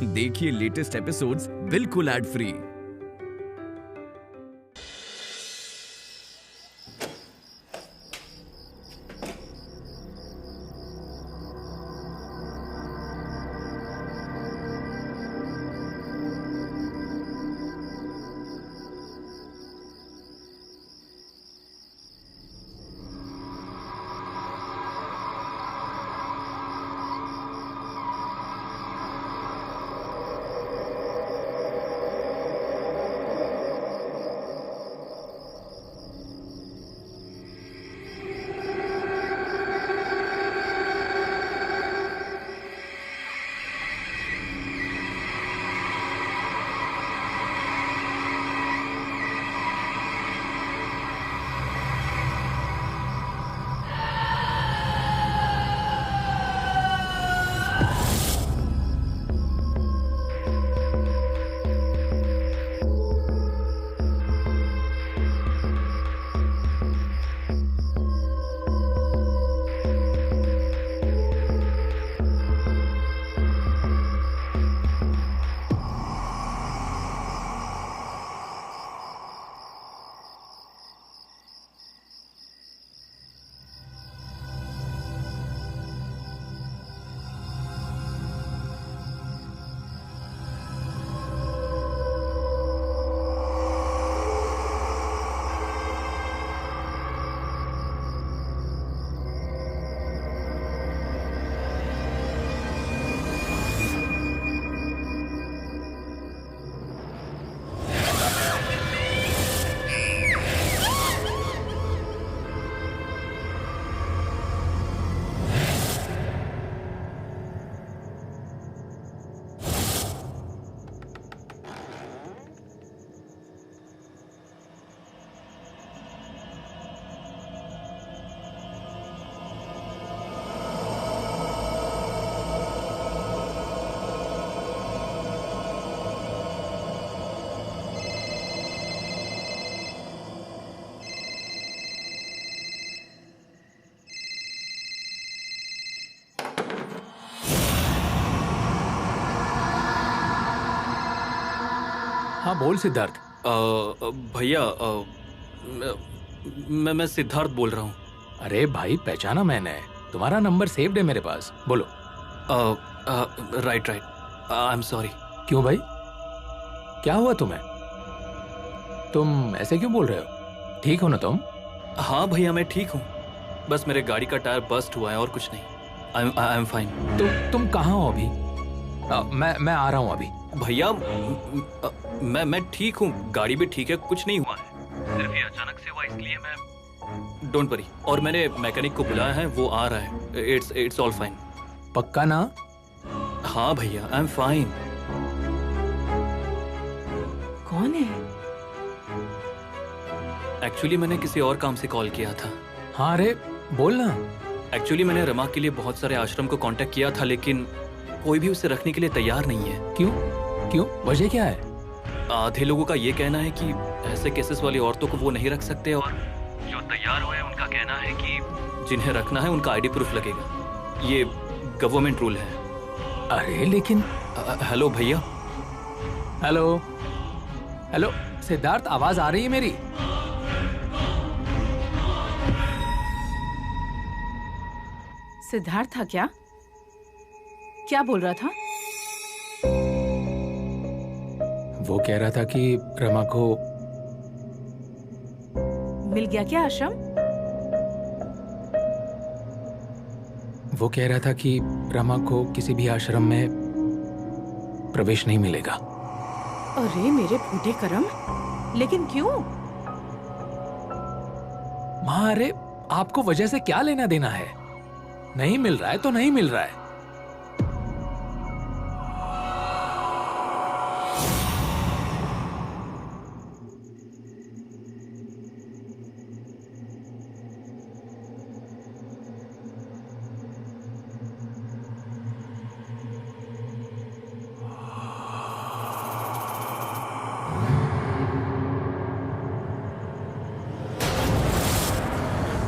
देखिए latest episodes बिल्कुल ad free. हाँ बोल सिद्धार्थ। भैया, मैं सिद्धार्थ बोल रहा हूँ। अरे भाई पहचाना मैंने, तुम्हारा नंबर सेव्ड है मेरे पास। बोलो। Right, I am sorry. क्यों भाई, क्या हुआ तुम्हें? तुम ऐसे क्यों बोल रहे हो? ठीक हो ना तुम? हाँ भैया, मैं ठीक हूँ। बस मेरे गाड़ी का टायर बस्ट हुआ है और कुछ नहीं। I am fine. तुम कहाँ हो अभी? मैं आ रहा हूँ अभी। भैया, मैं ठीक हूँ, गाड़ी भी ठीक है, कुछ नहीं हुआ है। सिर्फ ये अचानक से हुआ, इसलिए मैं डोंट वरी। और मैंने मैकेनिक को बुलाया है, वो आ रहा है। It's all fine. पक्का ना? हाँ भैया, आई एम फाइन। कौन है? एक्चुअली मैंने किसी और काम से कॉल किया था। हाँ अरे बोल ना। एक्चुअली मैंने रमा के लिए बहुत सारे आश्रम को कांटेक्ट किया था, लेकिन कोई भी उसे रखने के लिए तैयार नहीं है। क्यों? वजह क्या है? आधे लोगों का ये कहना है कि ऐसे केसेस वाली औरतों को वो नहीं रख सकते, और जो तैयार हुए उनका कहना है कि जिन्हें रखना है उनका आईडी प्रूफ लगेगा। ये गवर्नमेंट रूल है। अरे लेकिन हेलो भैया। हेलो सिद्धार्थ, आवाज आ रही है मेरी? सिद्धार्थ था क्या? क्या बोल रहा था? वो कह रहा था कि रमा को मिल गया क्या आश्रम? वो कह रहा था कि रमा को किसी भी आश्रम में प्रवेश नहीं मिलेगा। अरे मेरे फूटे करम, लेकिन क्यों? माँ अरे आपको वजह से क्या लेना देना है? नहीं मिल रहा है तो नहीं मिल रहा है।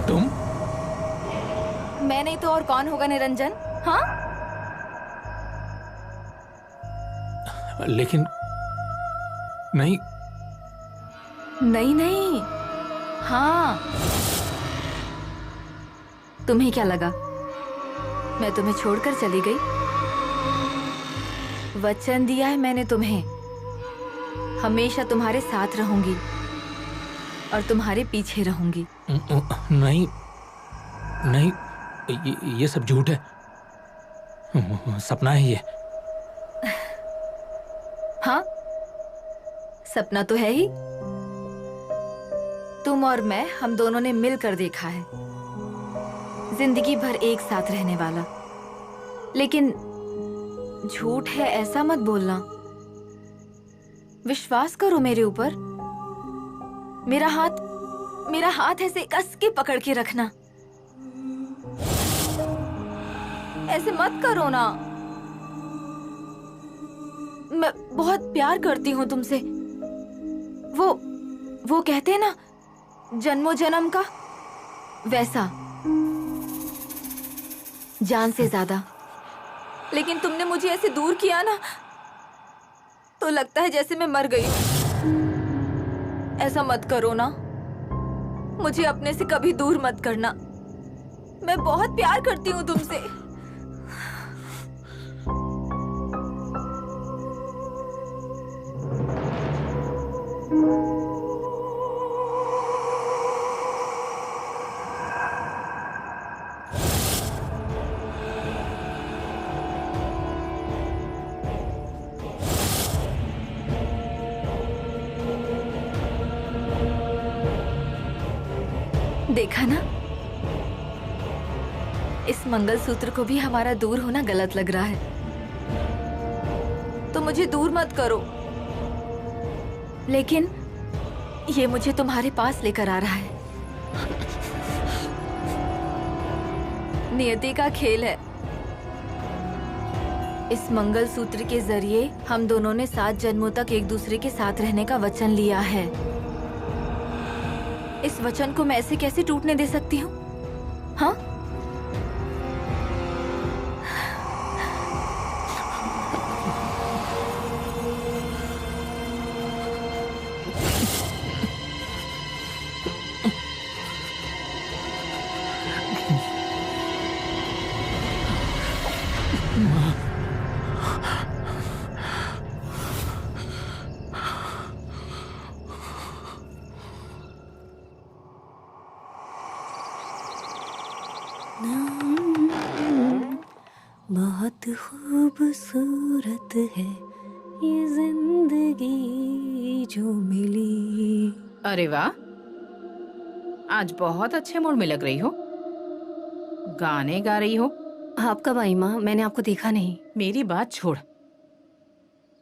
तुम? मैं नहीं तो और कौन होगा निरंजन? हाँ, लेकिन नहीं, नहीं नहीं, हाँ। तुम्हें क्या लगा मैं तुम्हें छोड़कर चली गई? वचन दिया है मैंने तुम्हें, हमेशा तुम्हारे साथ रहूंगी और तुम्हारे पीछे रहूंगी। नहीं नहीं, ये सब झूठ है, सपना है ये। हाँ, सपना तो है ही। तुम और मैं, हम दोनों ने मिलकर देखा है, जिंदगी भर एक साथ रहने वाला। लेकिन झूठ है ऐसा मत बोलना, विश्वास करो मेरे ऊपर। मेरा हाथ ऐसे कस के पकड़ के रखना, ऐसे मत करो ना। मैं बहुत प्यार करती हूँ तुमसे। वो कहते हैं ना, जन्मों जन्म का, वैसा, जान से ज्यादा। लेकिन तुमने मुझे ऐसे दूर किया ना, तो लगता है जैसे मैं मर गई हूं। ऐसा मत करो ना, मुझे अपने से कभी दूर मत करना। मैं बहुत प्यार करती हूँ तुमसे। देखा ना, इस मंगलसूत्र को भी हमारा दूर होना गलत लग रहा है, तो मुझे दूर मत करो। लेकिन ये मुझे तुम्हारे पास लेकर आ रहा है। नियति का खेल है। इस मंगलसूत्र के जरिए हम दोनों ने 7 जन्मों तक एक दूसरे के साथ रहने का वचन लिया है। इस वचन को मैं ऐसे कैसे टूटने दे सकती हूँ? हाँ? बहुत खूबसूरत है ये जिंदगी जो मिली। अरे वाह, आज बहुत अच्छे मूड में लग रही हो। गाने गा रही हो। आप कब आई माँ? मैंने आपको देखा नहीं। मेरी बात छोड़,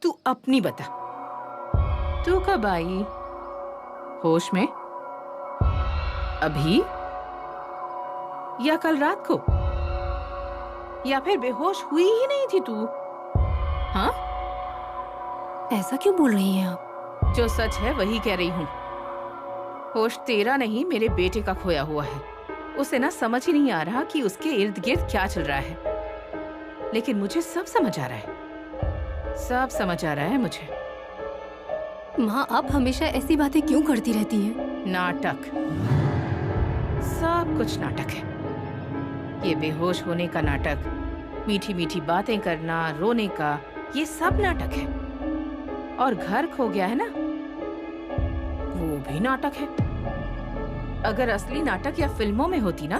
तू अपनी बता। तू कब आई? होश में? अभी? या कल रात को? या फिर बेहोश हुई ही नहीं थी तू? हाँ? ऐसा क्यों बोल रही हैं आप? जो सच है वही कह रही हूँ। होश तेरा नहीं, मेरे बेटे का खोया हुआ है। उसे ना समझ ही नहीं आ रहा कि उसके इर्द गिर्द क्या चल रहा है। लेकिन मुझे सब समझ आ रहा है, सब समझ आ रहा है मुझे। माँ, आप हमेशा ऐसी बातें क्यों करती रहती हैं? नाटक, सब कुछ नाटक है। ये बेहोश होने का नाटक, मीठी मीठी बातें करना, रोने का, ये सब नाटक है। और घर खो गया है ना, वो भी नाटक है। अगर असली नाटक या फिल्मों में होती ना,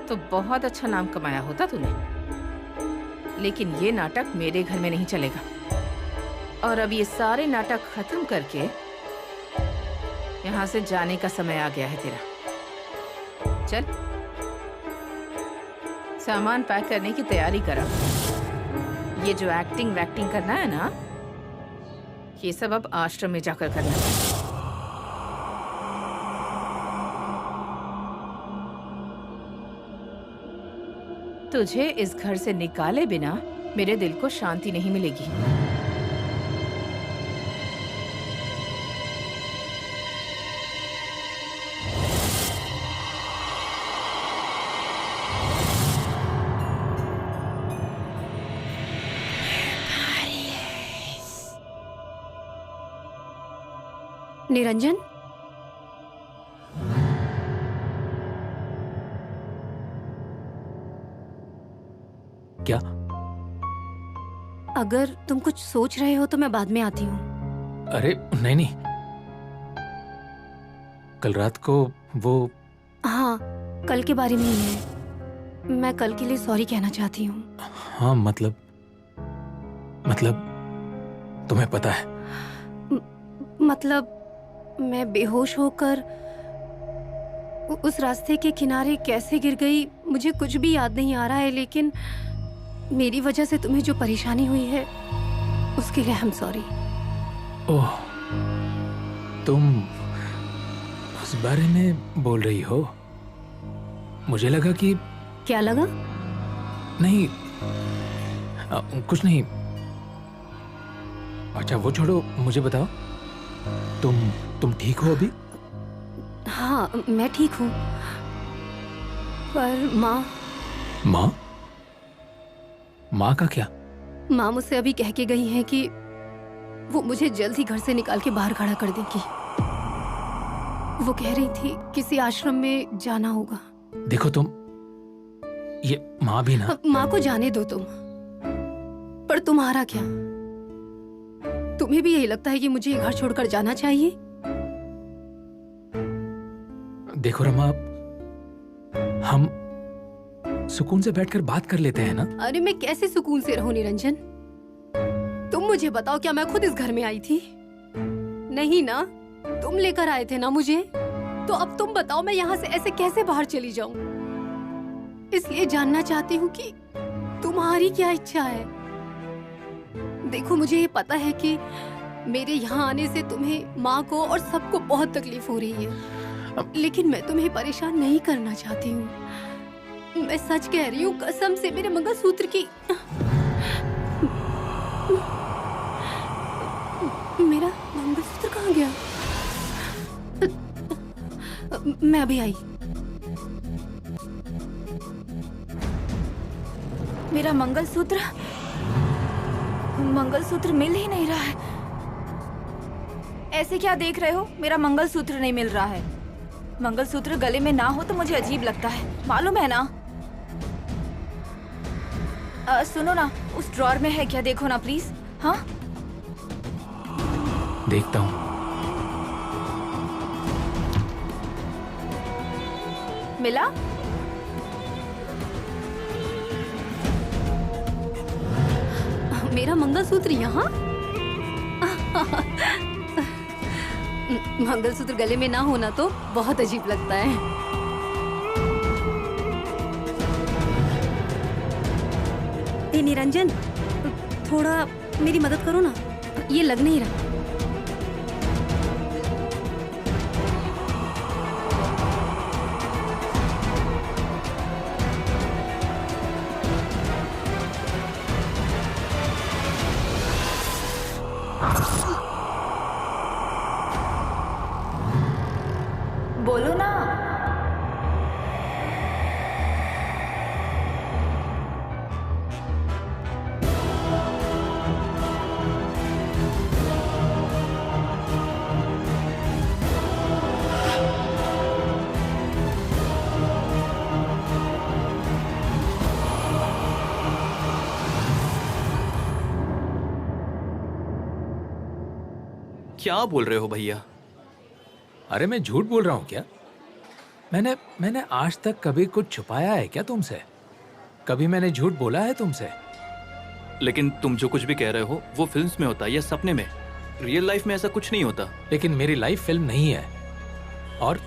तो बहुत अच्छा नाम कमाया होता तूने। लेकिन ये नाटक मेरे घर में नहीं चलेगा। और अब ये सारे नाटक खत्म करके यहाँ से जाने का समय आ गया है तेरा। चल, सामान पैक करने की तैयारी करा। ये जो एक्टिंग वैक्टिंग करना है ना, ये सब अब आश्रम में जाकर करना है। तुझे इस घर से निकाले बिना मेरे दिल को शांति नहीं मिलेगी। निरंजन, क्या? अगर तुम कुछ सोच रहे हो तो मैं बाद में आती हूँ। अरे नहीं नहीं, कल रात को वो हाँ, कल के बारे में ही है। मैं कल के लिए सॉरी कहना चाहती हूँ। हाँ मतलब तुम्हें पता है। मतलब मैं बेहोश होकर उस रास्ते के किनारे कैसे गिर गई मुझे कुछ भी याद नहीं आ रहा है, लेकिन मेरी वजह से तुम्हें जो परेशानी हुई है उसके लिए आई एम सॉरी। ओह, तुम उस बारे में बोल रही हो? मुझे लगा कि क्या लगा? नहीं, कुछ नहीं। अच्छा वो छोड़ो, मुझे बताओ, तुम ठीक हो अभी? हाँ मैं ठीक हूँ, पर माँ माँ का क्या? माँ मुझसे अभी कह के गई हैं कि वो मुझे जल्द ही घर से निकाल के बाहर खड़ा कर देगी। वो कह रही थी किसी आश्रम में जाना होगा। देखो तुम, ये माँ भी ना। माँ को जाने दो तुम, पर तुम्हारा क्या? तुम्हें भी यही लगता है कि मुझे ये घर छोड़कर जाना चाहिए? देखो रमा, हम सुकून से बैठकर बात कर लेते हैं ना। अरे मैं कैसे सुकून से रहूं निरंजन? तुम मुझे बताओ, क्या मैं खुद इस घर में आई थी? नहीं ना, तुम लेकर आए थे ना मुझे। तो अब तुम बताओ मैं यहाँ से ऐसे कैसे बाहर चली जाऊं? इसलिए जानना चाहती हूँ कि तुम्हारी क्या इच्छा है। देखो मुझे ये पता है कि मेरे यहाँ आने से तुम्हें, माँ को और सबको बहुत तकलीफ हो रही है, लेकिन मैं तुम्हें परेशान नहीं करना चाहती हूँ। मैं सच कह रही हूँ, कसम से। मेरे मंगलसूत्र की, मेरा मंगलसूत्र कहाँ गया? मैं अभी आई। मेरा मंगलसूत्र मिल ही नहीं रहा है। ऐसे क्या देख रहे हो? मेरा मंगलसूत्र नहीं मिल रहा है। मंगलसूत्र गले में ना हो तो मुझे अजीब लगता है, मालूम है ना? सुनो ना, उस ड्रॉर में है क्या? देखो ना प्लीज। हाँ देखता हूँ। मिला? मेरा मंगलसूत्र यहाँ? मंगलसूत्र गले में ना होना तो बहुत अजीब लगता है। ए निरंजन, थोड़ा मेरी मदद करो ना, ये लग नहीं रहा। बोलो ना। क्या बोल रहे हो भैया? अरे मैं झूठ बोल रहा हूँ क्या? मैंने आज तक कभी कुछ छुपाया है क्या तुमसे? कभी मैंने झूठ बोला है तुमसे? लेकिन तुम जो कुछ भी कह रहे हो वो फिल्म्स में होता है या सपने में। रियल लाइफ में ऐसा कुछ नहीं होता। लेकिन मेरी लाइफ फिल्म नहीं है, और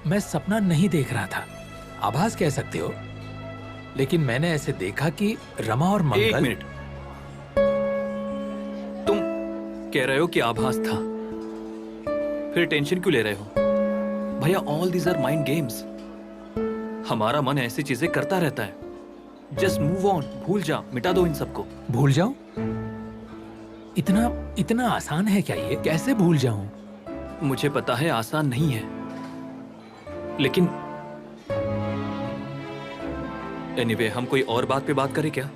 मैं सपना नहीं देख रहा था। आभास कह सकते हो, लेकिन मैंने ऐसे देखा कि रमा और मंगल। एक मिनट, तुम कह रहे हो कि आभास था, फिर टेंशन क्यों ले रहे हो? भैया, all these are mind games. हमारा मन ऐसी चीजें करता रहता है। जस्ट मूव ऑन, भूल जा, मिटा दो इन सबको। भूल जाऊं? इतना आसान है क्या ये? कैसे भूल जाऊं? मुझे पता है आसान नहीं है, लेकिन एनीवे, हम कोई और बात पे बात करें क्या,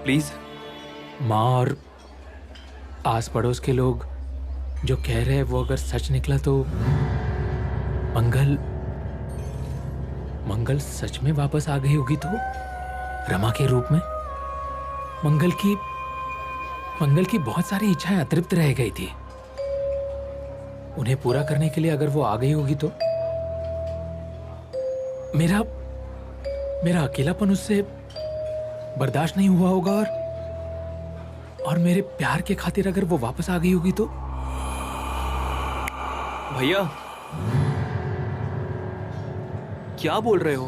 प्लीज? माँ और आस पड़ोस के लोग जो कह रहे हैं वो अगर सच निकला तो मंगल सच में वापस आ गई होगी तो रमा के रूप में। मंगल की बहुत सारी इच्छाएं अतृप्त रह गई थी, उन्हें पूरा करने के लिए अगर वो आ गई होगी तो मेरा अकेलापन उससे बर्दाश्त नहीं हुआ होगा, और मेरे प्यार के खातिर अगर वो वापस आ गई होगी तो। भैया क्या बोल रहे हो?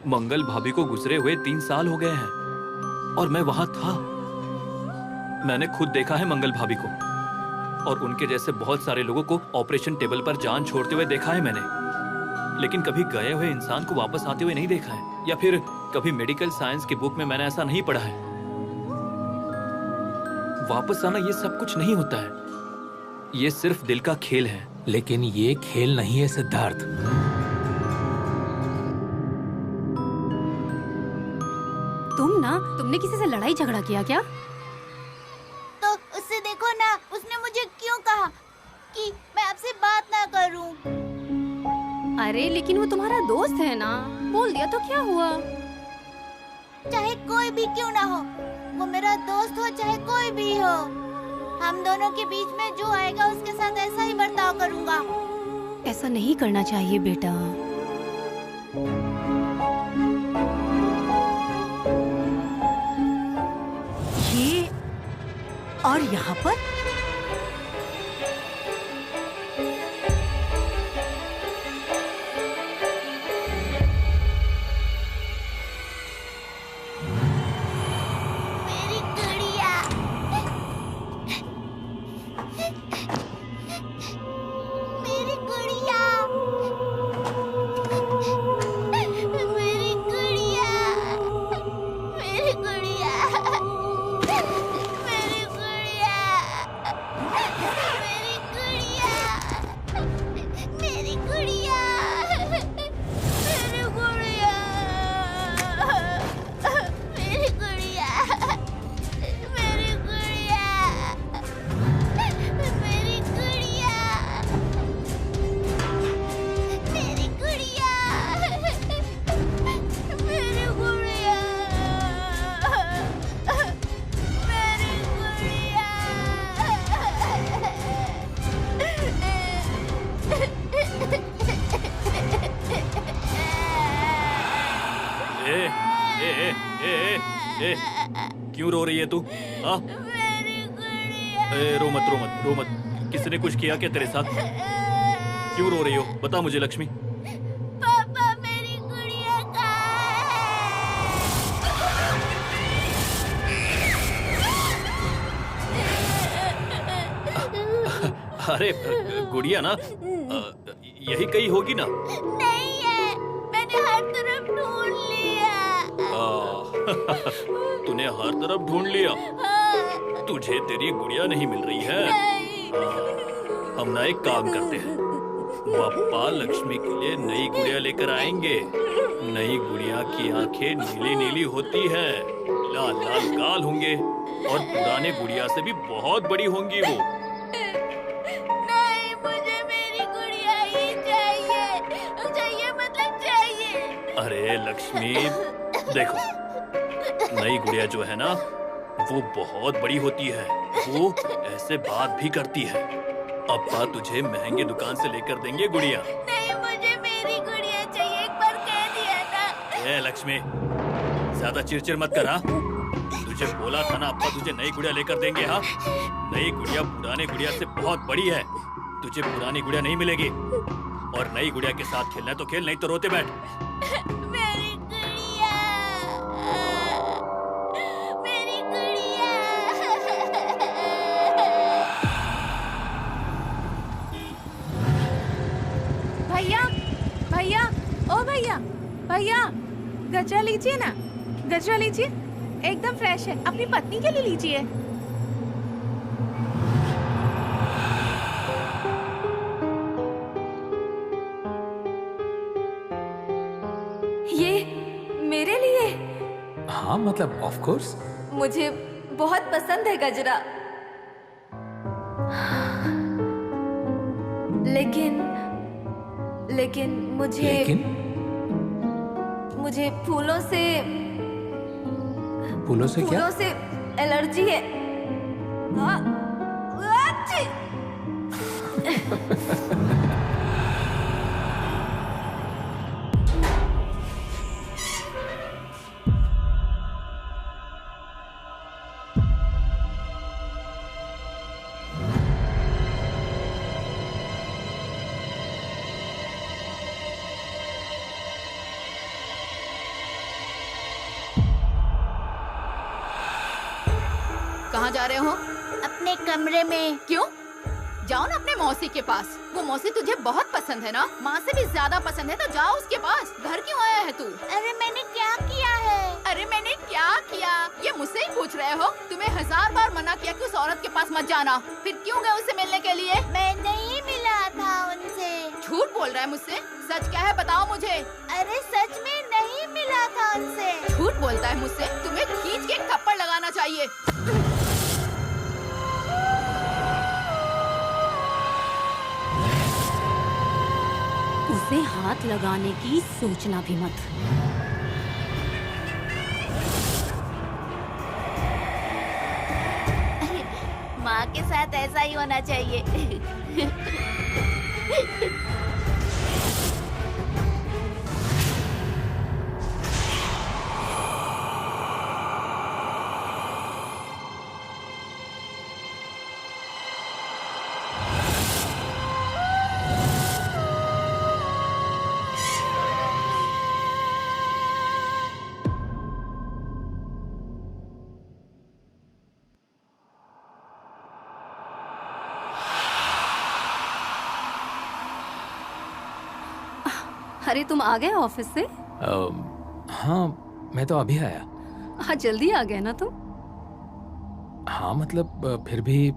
मंगल भाभी को गुजरे हुए 3 साल हो गए हैं और मैं वहां था। मैंने खुद देखा है मंगल भाभी को, और उनके जैसे बहुत सारे लोगों को ऑपरेशन टेबल पर जान छोड़ते हुए देखा है मैंने, लेकिन कभी गए हुए इंसान को वापस आते हुए नहीं देखा है, या फिर कभी मेडिकल साइंस की बुक में मैंने ऐसा नहीं पढ़ा है। वापस आना ये सब कुछ नहीं होता है, ये सिर्फ दिल का खेल है। लेकिन ये खेल नहीं है सिद्धार्थ। तुमने किसी से लड़ाई झगड़ा किया क्या? तो उससे देखो ना, उसने मुझे क्यों कहा कि मैं आपसे बात ना करूं। अरे लेकिन वो तुम्हारा दोस्त है ना, बोल दिया तो क्या हुआ? चाहे कोई भी क्यों ना हो, वो मेरा दोस्त हो चाहे कोई भी हो, हम दोनों के बीच में जो आएगा उसके साथ ऐसा ही बर्ताव करूंगा। ऐसा नहीं करना चाहिए बेटा। ये और यहाँ पर मेरी गुड़िया, मेरी गुड़िया, मेरी गुड़िया, मेरी गुड़िया, मेरी गुड़िया, मेरी गुड़िया, मेरी गुड़िया, मेरी गुड़िया, मेरी गुड़िया, मेरी गुड़िया, मेरी गुड़िया, मेरी गुड़िया, मेरी गुड़िया, ए, क्यों रो रही है तू? हाँ? रो मत, रो मत, रो मत। किसी ने कुछ किया क्या तेरे साथ? क्यों रो रही हो? बता मुझे लक्ष्मी। पापा, मेरी गुड़िया कहाँ है? अरे गुड़िया ना, यही कहीं होगी ना? नहीं है, मैंने हर तरफ ढूंढ लिया। तूने हर तरफ ढूंढ लिया, तुझे तेरी गुड़िया नहीं मिल रही है। हम ना एक काम करते हैं, पापा लक्ष्मी के लिए नई गुड़िया लेकर आएंगे। नई गुड़िया की आंखें नीली नीली होती हैं, लाल लाल गाल होंगे, और पुराने गुड़िया से भी बहुत बड़ी होंगी वो। नहीं, मुझे मेरी गुड़िया ही चाहिए। चाहिए मतलब चाहिए। अरे लक्ष्मी देखो, नई गुड़िया जो है ना वो बहुत बड़ी होती है, वो ऐसे बात भी करती है। अब्बा तुझे महंगे दुकान से लेकर देंगे गुड़िया। नहीं, मुझे मेरी गुड़िया चाहिए, एक बार कह दिया ना। ए लक्ष्मी, ज्यादा चिड़चिड़ मत कर। हाँ, तुझे बोला था ना अब्बा तुझे नई गुड़िया लेकर देंगे। हाँ, नई गुड़िया पुराने गुड़िया से बहुत बड़ी है, तुझे पुरानी गुड़िया नहीं मिलेगी। और नई गुड़िया के साथ खेलना है तो खेल, नहीं तो रोते बैठ। मेरी गुड़िया, मेरी गुड़िया। भैया, भैया, ओ भैया, भैया, गजा लीजिए ना, गजा लीजिए, एकदम फ्रेश है, अपनी पत्नी के लिए लीजिए। ये मेरे लिए? हाँ मतलब ऑफ कोर्स। मुझे बहुत पसंद है गजरा। लेकिन लेकिन मुझे फूलों से क्या? फूलों से एलर्जी है। अच्छी! कहाँ जा रहे हो? अपने कमरे में। क्यों? जाओ ना अपने मौसी के पास। वो मौसी तुझे बहुत पसंद है ना, माँ से भी ज्यादा पसंद है, तो जाओ उसके पास। घर क्यों आया है तू? अरे मैंने क्या किया है? अरे मैंने क्या किया, ये मुझसे ही पूछ रहे हो? तुम्हें 1000 बार मना किया कि उस औरत के पास मत जाना, फिर क्यों गए उससे मिलने के लिए? मैं नहीं मिला था उनसे। झूठ बोल रहा है मुझसे, सच क्या है बताओ मुझे। अरे सच में नहीं मिला था उनसे। झूठ बोलता है मुझसे, तुम्हें खींच के एक थप्पड़ लगाना चाहिए। उसे हाथ लगाने की सोचना भी मत। माँ के साथ ऐसा ही होना चाहिए। अरे तुम आ गए ऑफिस से? हाँ, मैं तो अभी आया। हाँ, जल्दी आ गए ना तुम। हाँ मतलब फिर भी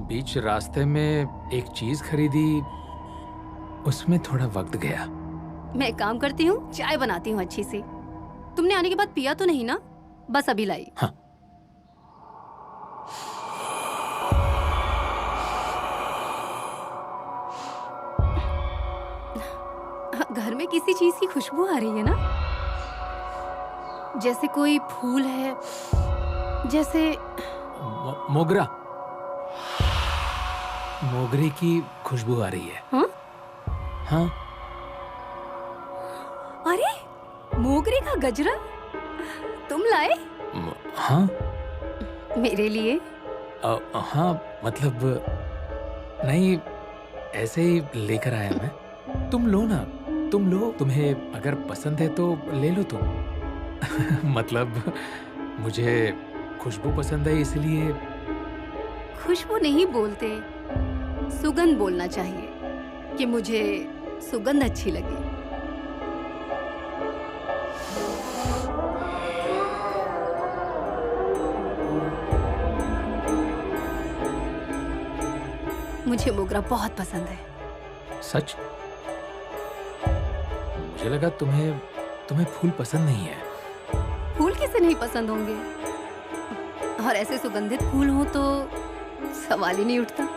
बीच रास्ते में एक चीज खरीदी, उसमें थोड़ा वक्त गया। मैं एक काम करती हूँ, चाय बनाती हूँ अच्छी सी। तुमने आने के बाद पिया तो नहीं ना? बस अभी लाई। हाँ। घर में किसी चीज की खुशबू आ रही है ना, जैसे कोई फूल है, जैसे मोगरा, मोगरे की खुशबू आ रही है। हाँ? हाँ। अरे मोगरे का गजरा तुम लाए? हाँ। मेरे लिए? हाँ मतलब नहीं, ऐसे ही लेकर आया मैं। तुम लो ना, तुम लो, तुम्हें अगर पसंद है तो ले लो तुम। मतलब मुझे खुशबू पसंद है इसलिए। खुशबू नहीं बोलते, सुगंध बोलना चाहिए कि मुझे सुगंध अच्छी लगी। मुझे मोगरा बहुत पसंद है। सच? मुझे लगा तुम्हें फूल पसंद नहीं है। फूल किसे नहीं पसंद होंगे, और ऐसे सुगंधित फूल हो तो सवाल ही नहीं उठता।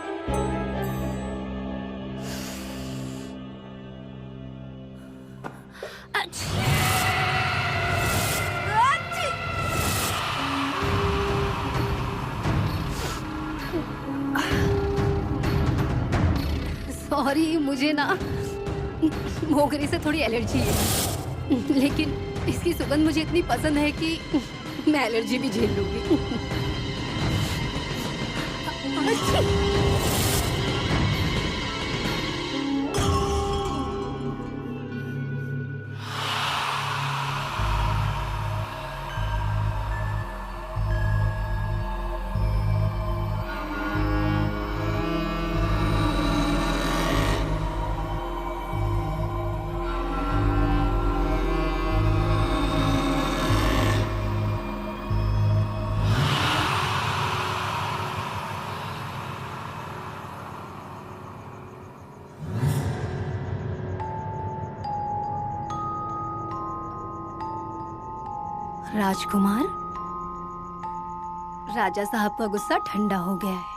सॉरी, मुझे ना मोगरे से थोड़ी एलर्जी है, लेकिन इसकी सुगंध मुझे इतनी पसंद है कि मैं एलर्जी भी झेल लूंगी। राजकुमार, राजा साहब का गुस्सा ठंडा हो गया है।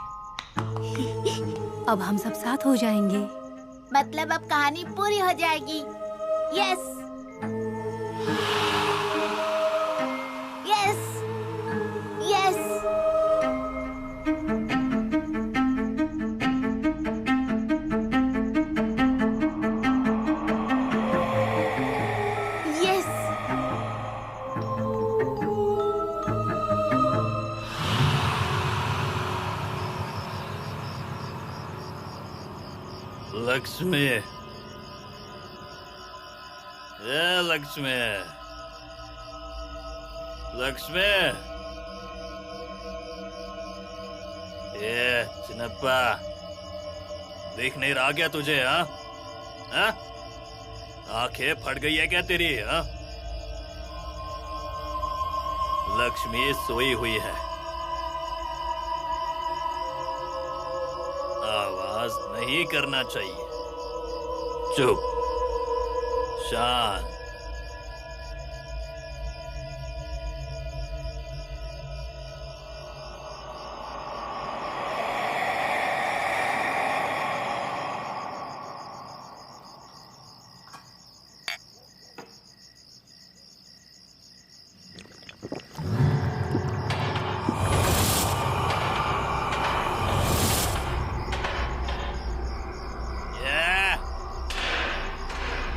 अब हम सब साथ हो जाएंगे। मतलब अब कहानी पूरी हो जाएगी। Yes yes yes. Yes. Lakshmi, ए लक्ष्मी, लक्ष्मी, ये चिन्नप्पा, देख नहीं रहा क्या तुझे? हाँ हाँ, आंखें फट गई है क्या तेरी? हाँ, लक्ष्मी सोई हुई है, आवाज नहीं करना चाहिए, चुप, शांत।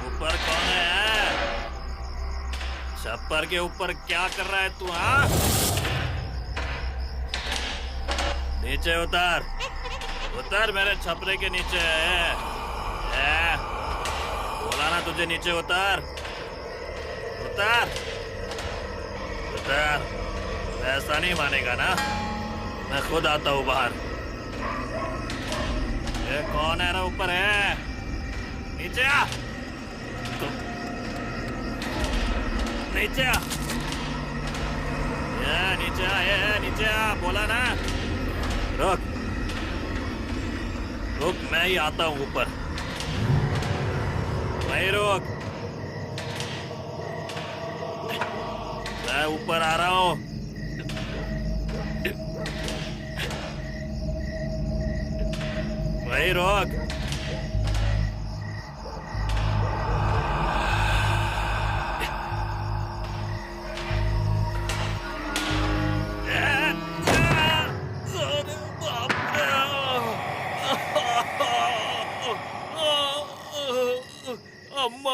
ऊपर कौन है? छप्पर के ऊपर क्या कर रहा है तू? हाँ, नीचे उतर, उतर, मेरे छपरे के नीचे है। बोला ना तुझे नीचे उतर, उतर, उतर। ऐसा नहीं मानेगा ना, मैं खुद आता हूँ बाहर। ये कौन है ना ऊपर है? नीचे आ, नीचे आ, ये नीचे आ, ये नीचे आ, बोला ना। रुक, रुक, मैं ही आता हूँ ऊपर, मैं रुक, मैं ऊपर आ रहा हूँ। वही रोक। अम्मा,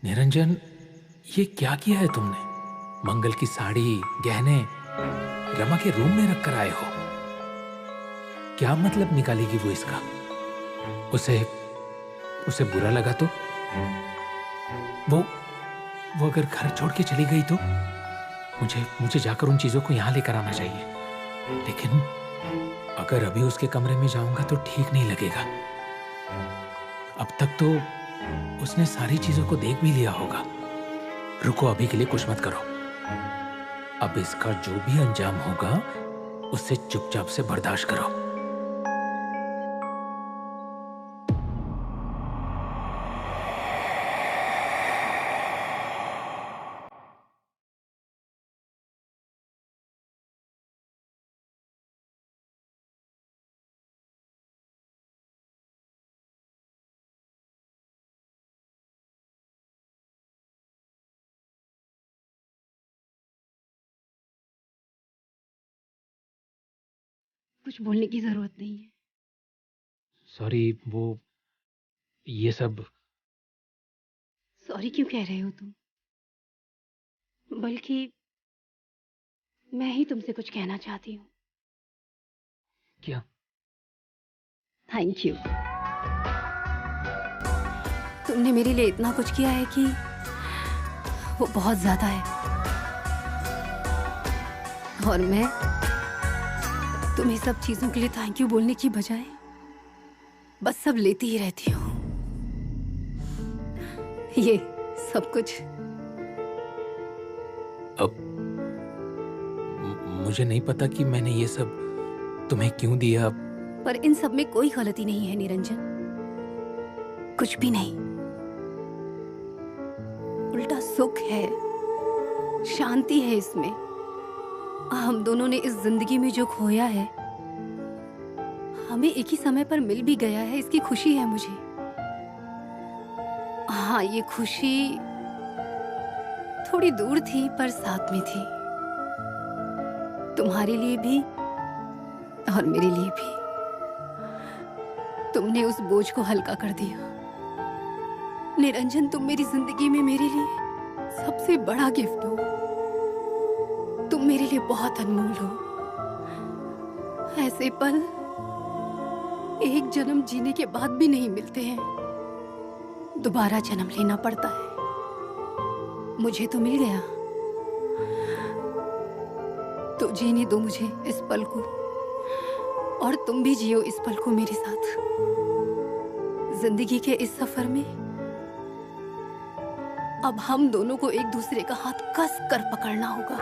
निरंजन, ये क्या किया है तुमने? मंगल की साड़ी, गहने रमा के रूम में रख कर आए हो। क्या मतलब निकालेगी वो इसका? उसे उसे बुरा लगा तो? वो अगर घर छोड़ के चली गई तो? मुझे जाकर उन चीजों को यहाँ लेकर आना चाहिए। लेकिन अगर अभी उसके कमरे में जाऊंगा तो ठीक नहीं लगेगा। अब तक तो उसने सारी चीजों को देख भी लिया होगा। रुको, अभी के लिए कुछ मत करो। अब इसका जो भी अंजाम होगा उससे चुपचाप से बर्दाश्त करो। कुछ बोलने की जरूरत नहीं है। सॉरी, वो ये सब सॉरी क्यों कह रहे हो तुम? बल्कि मैं ही तुमसे कुछ कहना चाहती हूँ। क्या? Thank you. तुमने मेरे लिए इतना कुछ किया है कि वो बहुत ज्यादा है, और मैं तुम्हें सब चीजों के लिए थैंक यू बोलने की बजाय बस सब लेती ही रहती हूँ। ये सब कुछ अब मुझे नहीं पता कि मैंने ये सब तुम्हें क्यों दिया। पर इन सब में कोई गलती नहीं है निरंजन, कुछ भी नहीं। उल्टा सुख है, शांति है इसमें। हम दोनों ने इस जिंदगी में जो खोया है, हमें एक ही समय पर मिल भी गया है, इसकी खुशी है मुझे। हाँ, ये खुशी थोड़ी दूर थी पर साथ में थी, तुम्हारे लिए भी और मेरे लिए भी। तुमने उस बोझ को हल्का कर दिया। निरंजन, तुम मेरी जिंदगी में मेरे लिए सबसे बड़ा गिफ्ट हो। तुम मेरे लिए बहुत अनमोल हो। ऐसे पल एक जन्म जीने के बाद भी नहीं मिलते हैं, दोबारा जन्म लेना पड़ता है। मुझे तो मिल गया, तो जीने दो मुझे इस पल को, और तुम भी जियो इस पल को मेरे साथ। जिंदगी के इस सफर में अब हम दोनों को एक दूसरे का हाथ कस कर पकड़ना होगा।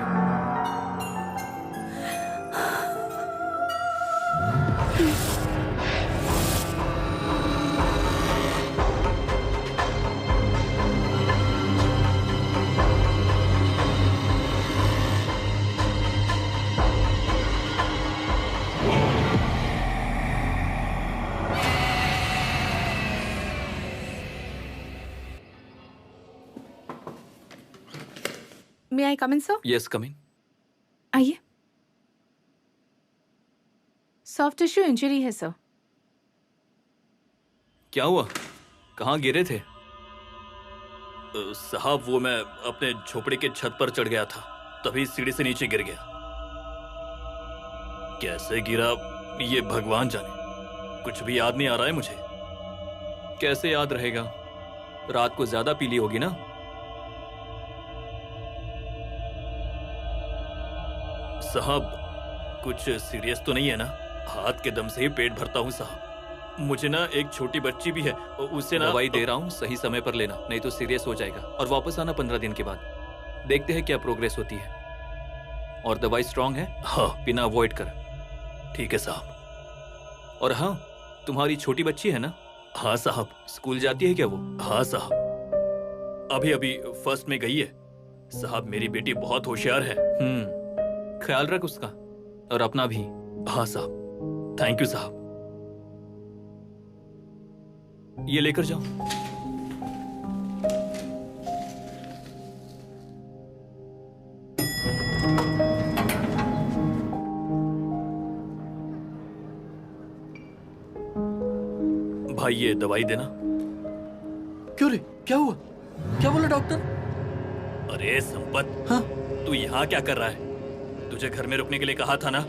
मे आई कम इन सर? यस, कम इन। आइए। सॉफ्ट टिश्यू इंजरी है सर। क्या हुआ? कहाँ गिरे थे? साहब, वो मैं अपने झोपड़ी के छत पर चढ़ गया था, तभी सीढ़ी से नीचे गिर गया। कैसे गिरा ये भगवान जाने, कुछ भी याद नहीं आ रहा है मुझे। कैसे याद रहेगा? रात को ज्यादा पी ली होगी ना। साहब, कुछ सीरियस तो नहीं है ना? हाथ के दम से ही पेट भरता हूँ साहब। मुझे ना एक छोटी बच्ची भी है, उससे ना दवाई दे रहा हूँ, सही समय पर लेना, नहीं तो सीरियस हो जाएगा। और वापस आना 15 दिन के बाद, देखते हैं क्या प्रोग्रेस होती है। और दवाई स्ट्रांग है? हाँ, पीना अवॉइड कर। ठीक है साहब। और हाँ, तुम्हारी छोटी बच्ची है ना? हाँ साहब। स्कूल जाती है क्या वो? हाँ साहब, अभी अभी फर्स्ट में गई है साहब। मेरी बेटी बहुत होशियार है। ख्याल रख उसका, और अपना भी। हाँ साहब, थैंक यू साहब। ये लेकर जाओ। भाई, ये दवाई देना। क्यों रे, क्या हुआ? क्या बोला डॉक्टर? अरे संपत, हाँ? तू यहाँ क्या कर रहा है? तुझे घर में रुकने के लिए कहा था ना।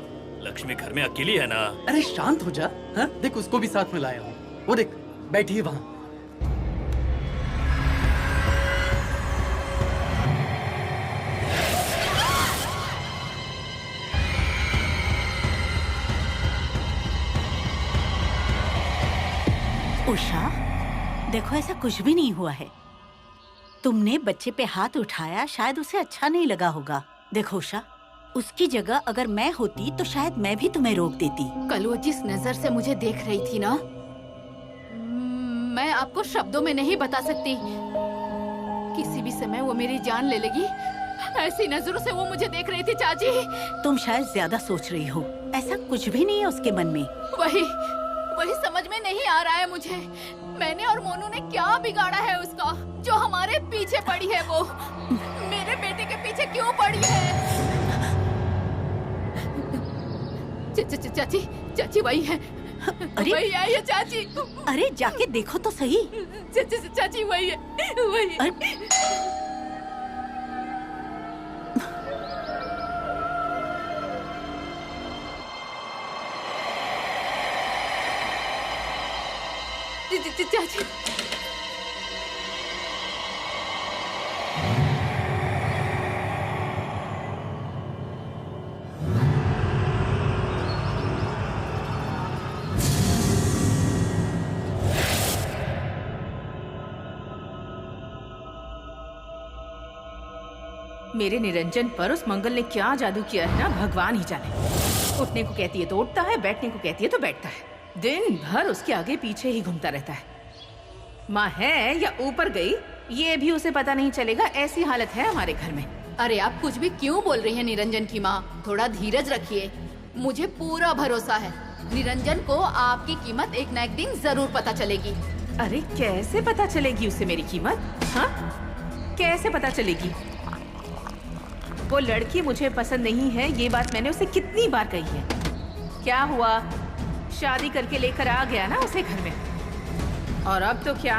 लक्ष्मी घर में अकेली है ना। अरे शांत हो जा। हाँ? देख, उसको भी साथ में लाया हूँ। वो देख, बैठी है वहाँ। उषा, देखो ऐसा कुछ भी नहीं हुआ है। तुमने बच्चे पे हाथ उठाया, शायद उसे अच्छा नहीं लगा होगा। देखो उषा, उसकी जगह अगर मैं होती तो शायद मैं भी तुम्हें रोक देती। कल वो जिस नजर से मुझे देख रही थी ना, मैं आपको शब्दों में नहीं बता सकती। किसी भी समय वो मेरी जान ले लेगी, ऐसी नजरों से वो मुझे देख रही थी चाची। तुम शायद ज्यादा सोच रही हो, ऐसा कुछ भी नहीं है उसके मन में। वही समझ में नहीं आ रहा है मुझे। मैंने और मोनू ने क्या बिगाड़ा है उसका, जो हमारे पीछे पड़ी है? वो मेरे बेटे के पीछे क्यों पड़ी है? चाची, चाची वही है। अरे वही आई है चाची। अरे जाके देखो तो सही। चाची वही है, वही है। चाची मेरे निरंजन पर उस मंगल ने क्या जादू किया है ना, भगवान ही जाने। उठने को कहती है तो उठता है, बैठने को कहती है तो बैठता है, दिन भर उसके आगे पीछे ही घूमता रहता है। माँ है या ऊपर गई ये भी उसे पता नहीं चलेगा, ऐसी हालत है हमारे घर में। अरे आप कुछ भी क्यों बोल रही हैं निरंजन की माँ? थोड़ा धीरज रखिए, मुझे पूरा भरोसा है निरंजन को आपकी कीमत एक न एक दिन जरूर पता चलेगी। अरे कैसे पता चलेगी उसे मेरी कीमत? हाँ, कैसे पता चलेगी? वो लड़की मुझे पसंद नहीं है, ये बात मैंने उसे कितनी बार कही है। क्या हुआ, शादी करके लेकर आ गया ना उसे घर में, और अब तो क्या,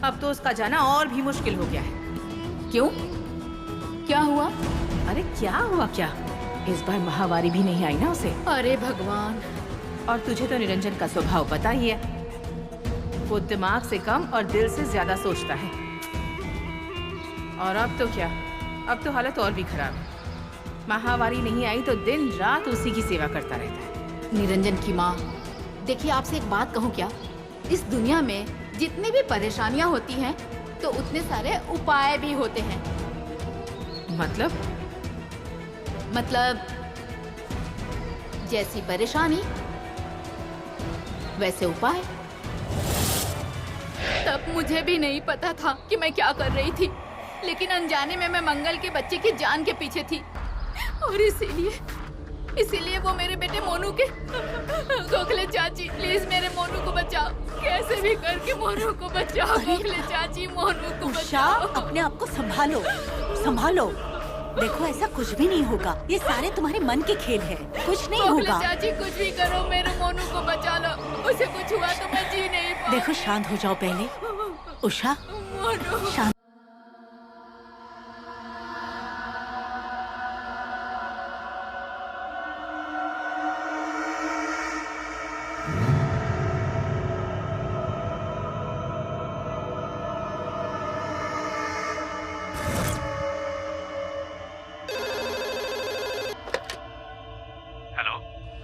अब तो उसका जाना और भी मुश्किल हो गया है। क्यों, क्या हुआ? अरे क्या हुआ क्या, इस बार महावारी भी नहीं आई ना उसे। अरे भगवान। और तुझे तो निरंजन का स्वभाव पता ही है, वो दिमाग से कम और दिल से ज्यादा सोचता है। और अब तो क्या, अब तो हालत और भी खराब है। महावारी नहीं आई तो दिन रात उसी की सेवा करता रहता है। निरंजन की माँ, देखिए आपसे एक बात कहूँ क्या, इस दुनिया में जितनी भी परेशानियाँ होती हैं तो उतने सारे उपाय भी होते हैं। मतलब जैसी परेशानी वैसे उपाय। तब मुझे भी नहीं पता था कि मैं क्या कर रही थी, लेकिन अनजाने में मैं मंगल के बच्चे की जान के पीछे थी, और इसीलिए वो मेरे बेटे मोनू के गोखले चाची, प्लीज मेरे मोनू को बचाओ, कैसे भी करके मोनू को बचाओ। गोखले चाची, मोनू को बचाओ। अपने आप को संभालो, संभालो। देखो ऐसा कुछ भी नहीं होगा, ये सारे तुम्हारे मन के खेल है, कुछ नहीं होगा। चाची कुछ भी करो, मेरे मोनू को बचा लो, उसे कुछ हुआ तो मैं जी नहीं पाऊंगी। देखो शांत हो जाओ पहले। उषा, शांत।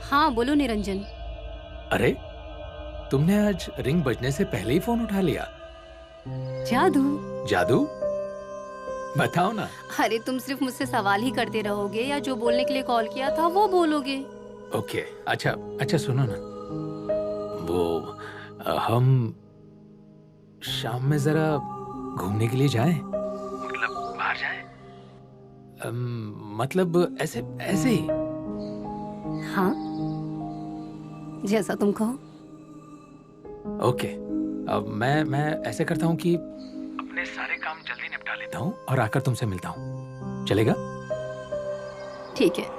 हाँ बोलो निरंजन। अरे तुमने आज रिंग बजने से पहले ही फोन उठा लिया। जादू। जादू? बताओ ना। अरे तुम सिर्फ मुझसे सवाल ही करते रहोगे या जो बोलने के लिए कॉल किया था वो बोलोगे? ओके, अच्छा सुनो ना, वो हम शाम में जरा घूमने के लिए जाएं? मतलब बाहर जाएं? मतलब ऐसे ही। हाँ, जैसा तुम कहो। ओके, अब मैं ऐसे करता हूँ कि अपने सारे काम जल्दी निपटा लेता हूँ और आकर तुमसे मिलता हूँ, चलेगा? ठीक है।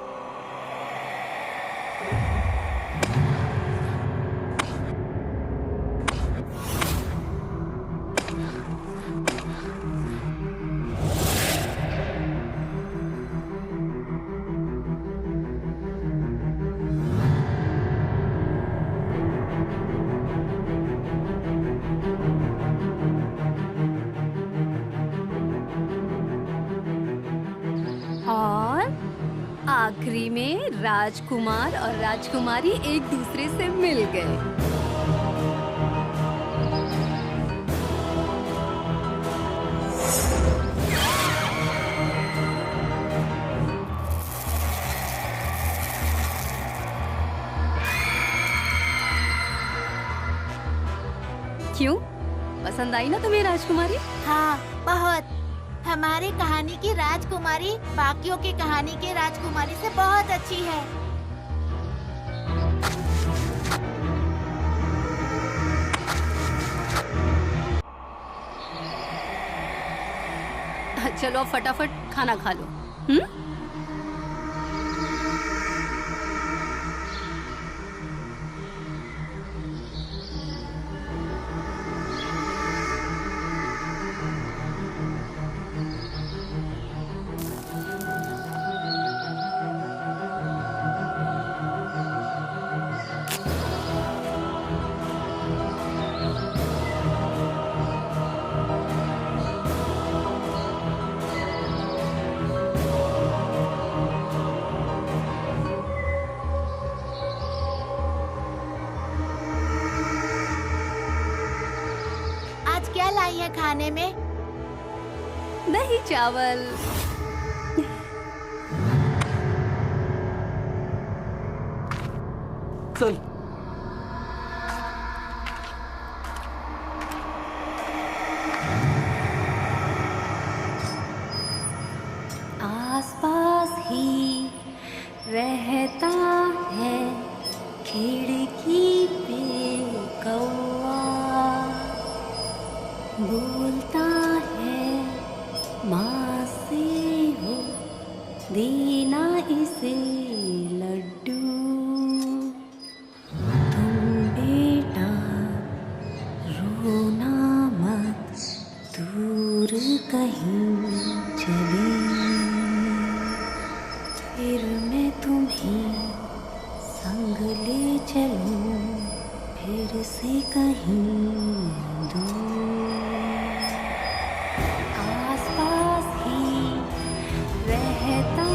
आखिरी में राजकुमार और राजकुमारी एक दूसरे से मिल गए। क्यों, पसंद आई ना तुम्हें राजकुमारी? हाँ बहुत। हमारी कहानी की राजकुमारी बाकियों की कहानी की राजकुमारी से बहुत अच्छी है। चलो अब फटाफट खाना खा लो। आज क्या लाई है खाने में? दही चावल। चल। आसपास ही रहता है खिड़की पे कौवा, बोलता है माँ से वो देना इसे लड्डू। तुम बेटा रोना मत, दूर कहीं चले, फिर मैं तुम्हें संग ले चलूं, फिर से कहीं दूर। आसपास ही रहता